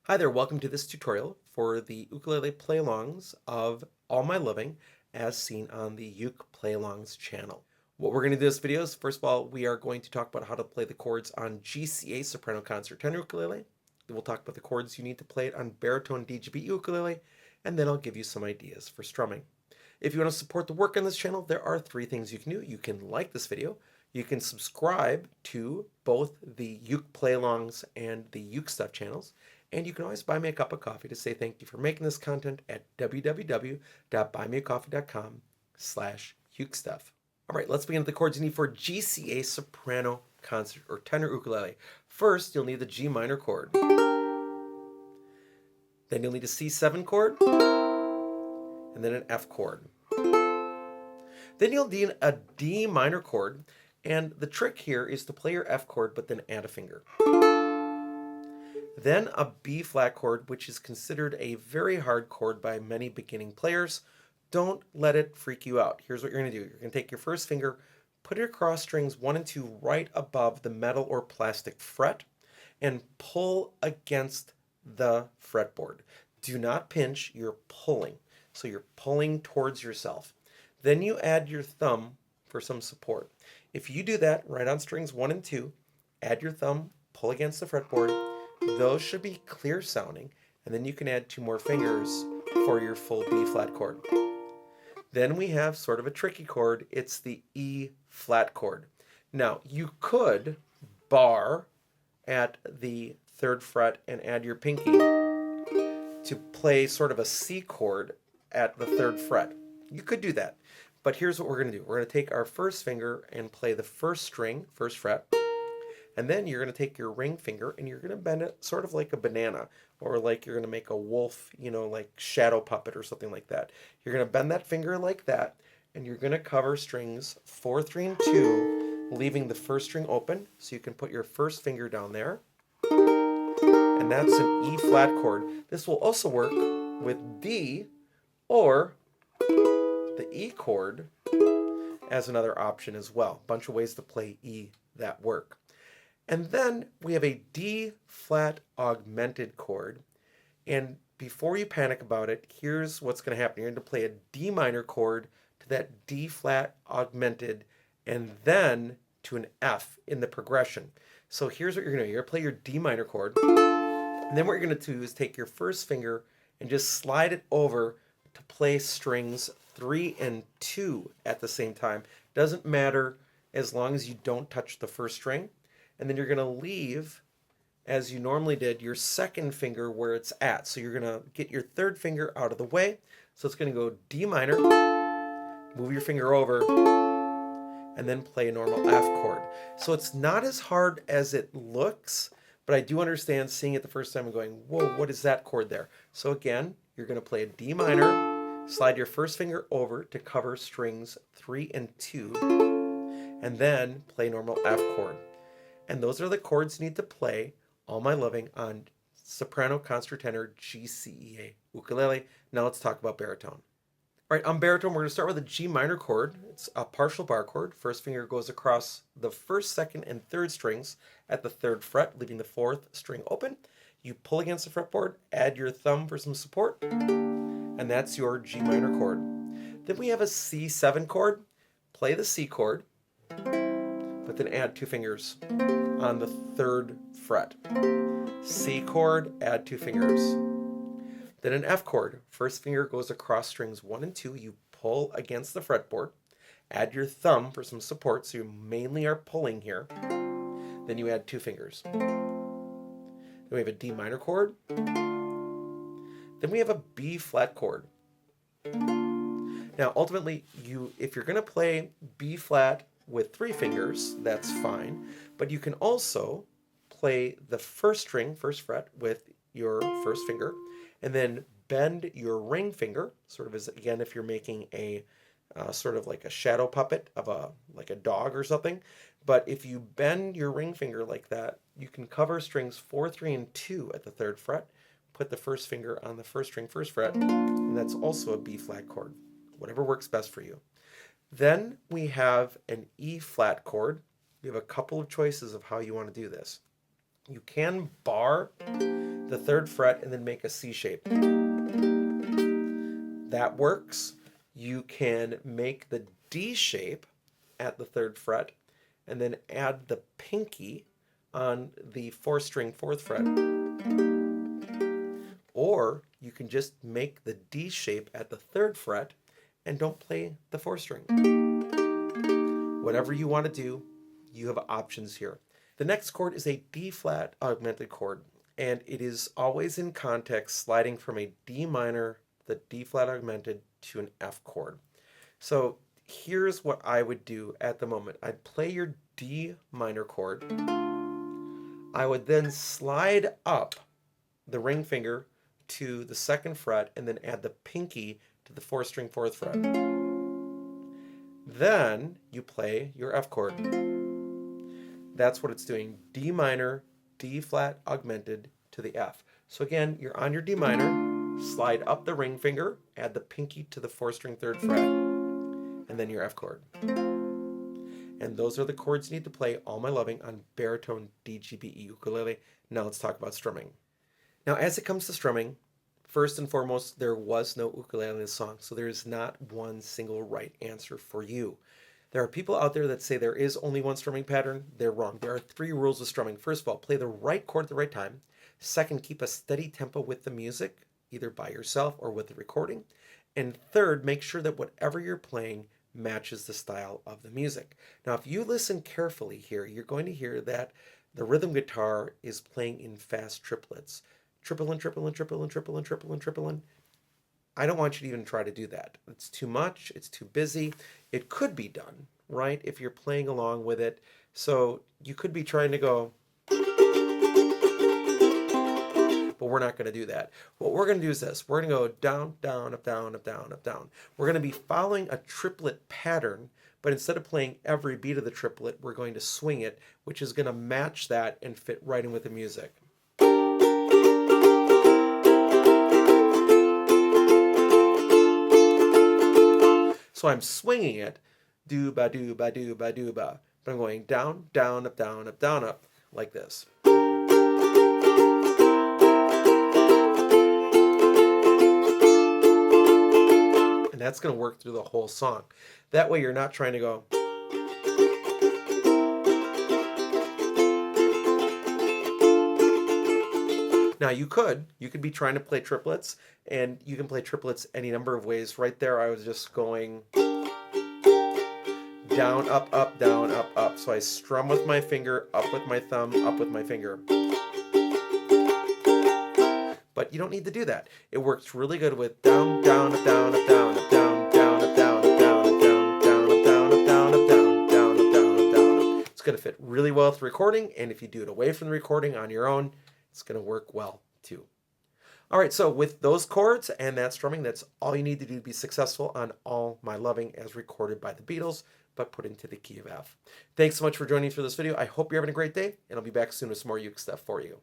Hi there, welcome to this tutorial for the ukulele play-alongs of All My Living as seen on the Uke Play-alongs channel. What we're going to do in this video is, first of all, we are going to talk about how to play the chords on GCEA soprano concert tenor ukulele. Then we'll talk about the chords you need to play it on baritone DGBE ukulele, and then I'll give you some ideas for strumming. If you want to support the work on this channel, there are three things you can do. You can like this video, you can subscribe to both the Uke Play-alongs and the Uke Stuff channels, and you can always buy me a cup of coffee to say thank you for making this content at www.buymeacoffee.com/ukestuff. All right, let's begin with the chords you need for GCEA soprano concert or tenor ukulele. First, you'll need the G minor chord. Then you'll need a C7 chord, and then an F chord. Then you'll need a D minor chord, and the trick here is to play your F chord but then add a finger. Then a B flat chord, which is considered a very hard chord by many beginning players. Don't let it freak you out. Here's what you're going to do. You're going to take your first finger, put it across strings 1 and 2 right above the metal or plastic fret, and pull against the fretboard. Do not pinch, you're pulling. So you're pulling towards yourself. Then you add your thumb for some support. If you do that right on strings 1 and 2, add your thumb, pull against the fretboard. Those should be clear sounding, and then you can add 2 more fingers for your full B flat chord. Then we have sort of a tricky chord. It's the E flat chord. Now, you could bar at the 3rd fret and add your pinky to play sort of a C chord at the 3rd fret. You could do that, but here's what we're going to do. We're going to take our first finger and play the first string, 1st fret, and then you're going to take your ring finger and you're going to bend it sort of like a banana, or like you're going to make a wolf, like shadow puppet or something like that. You're going to bend that finger like that, and you're going to cover strings 4, 3, and 2, leaving the first string open, so you can put your first finger down there. And that's an E flat chord. This will also work with D or the E chord as another option as well. A bunch of ways to play E that work. And then we have a D flat augmented chord. And before you panic about it, here's what's going to happen. You're going to play a D minor chord to that D flat augmented, and then to an F in the progression. So here's what you're going to do. You're going to play your D minor chord. And then what you're going to do is take your first finger and just slide it over to play strings 3 and 2 at the same time. Doesn't matter as long as you don't touch the first string. And then you're going to leave, as you normally did, your second finger where it's at. So you're going to get your 3rd finger out of the way. So it's going to go D minor, move your finger over, and then play a normal F chord. So it's not as hard as it looks, but I do understand seeing it the first time and going, whoa, what is that chord there? So again, you're going to play a D minor, slide your first finger over to cover strings 3 and 2, and then play normal F chord. And those are the chords you need to play All My Living on soprano concert tenor GCEA ukulele. Now let's talk about baritone. All right, on baritone, we're going to start with a G minor chord. It's a partial bar chord. First finger goes across the 1st, 2nd, and 3rd strings at the 3rd fret, leaving the 4th string open. You pull against the fretboard, add your thumb for some support, and that's your G minor chord. Then we have a C7 chord. Play the C chord, but then add 2 fingers on the 3rd fret. C chord, add 2 fingers. Then an F chord. First finger goes across strings 1 and 2. You pull against the fretboard. Add your thumb for some support, so you mainly are pulling here. Then you add 2 fingers. Then we have a D minor chord. Then we have a B flat chord. Now, ultimately, if you're going to play B flat with 3 fingers, that's fine. But you can also play the 1st string, 1st fret, with your 1st finger, and then bend your ring finger, sort of as, again, if you're making a sort of like a shadow puppet of like a dog or something. But if you bend your ring finger like that, you can cover strings 4, 3, and 2 at the 3rd fret, put the 1st finger on the 1st string, 1st fret, and that's also a B flat chord. Whatever works best for you. Then we have an E flat chord. We have a couple of choices of how you want to do this. You can bar the 3rd fret and then make a C shape. That works. You can make the D shape at the 3rd fret and then add the pinky on the 4-string 4th fret. Or you can just make the D shape at the 3rd fret and don't play the 4th string. Whatever you want to do, you have options here. The next chord is a D flat augmented chord, and it is always in context sliding from a D minor, the D flat augmented, to an F chord. So here's what I would do at the moment. I'd play your D minor chord. I would then slide up the ring finger to the 2nd fret and then add the pinky to the 4-string 4th fret. Then you play your F chord. That's what it's doing. D minor, D flat augmented to the F. So again, you're on your D minor, slide up the ring finger, add the pinky to the 4-string 3rd fret, and then your F chord. And those are the chords you need to play All My Loving on baritone DGBE ukulele. Now let's talk about strumming. Now as it comes to strumming, first and foremost, there was no ukulele in this song, so there is not one single right answer for you. There are people out there that say there is only one strumming pattern. They're wrong. There are 3 rules of strumming. First of all, play the right chord at the right time. Second, keep a steady tempo with the music, either by yourself or with the recording. And third, make sure that whatever you're playing matches the style of the music. Now, if you listen carefully here, you're going to hear that the rhythm guitar is playing in fast triplets. Triple and triple and triple and triple and triple and triple and. I don't want you to even try to do that. It's too much. It's too busy. It could be done, right, if you're playing along with it. So you could be trying to go, but we're not going to do that. What we're going to do is this. We're going to go down, down, up, down, up, down, up, down. We're going to be following a triplet pattern, but instead of playing every beat of the triplet, we're going to swing it, which is going to match that and fit right in with the music. So I'm swinging it, do-ba, do-ba, do-ba, do-ba. But I'm going down, down, up, down, up, down, up, like this. And that's going to work through the whole song. That way you're not trying to go. Now you could be trying to play triplets, and you can play triplets any number of ways. Right there I was just going down, up, up, down, up, up. So I strum with my finger, up with my thumb, up with my finger. But you don't need to do that. It works really good with down, down, up, down, up, down, up, down, down, up, down, up, down, up, down, down, up, down, up, down, up, down, down, up, down, up, down, up. It's going to fit really well with the recording, and if you do it away from the recording on your own, it's going to work well too. All right, so with those chords and that strumming, that's all you need to do to be successful on All My Loving as recorded by the Beatles, but put into the key of F. Thanks so much for joining me for this video. I hope you're having a great day, and I'll be back soon with some more uke stuff for you.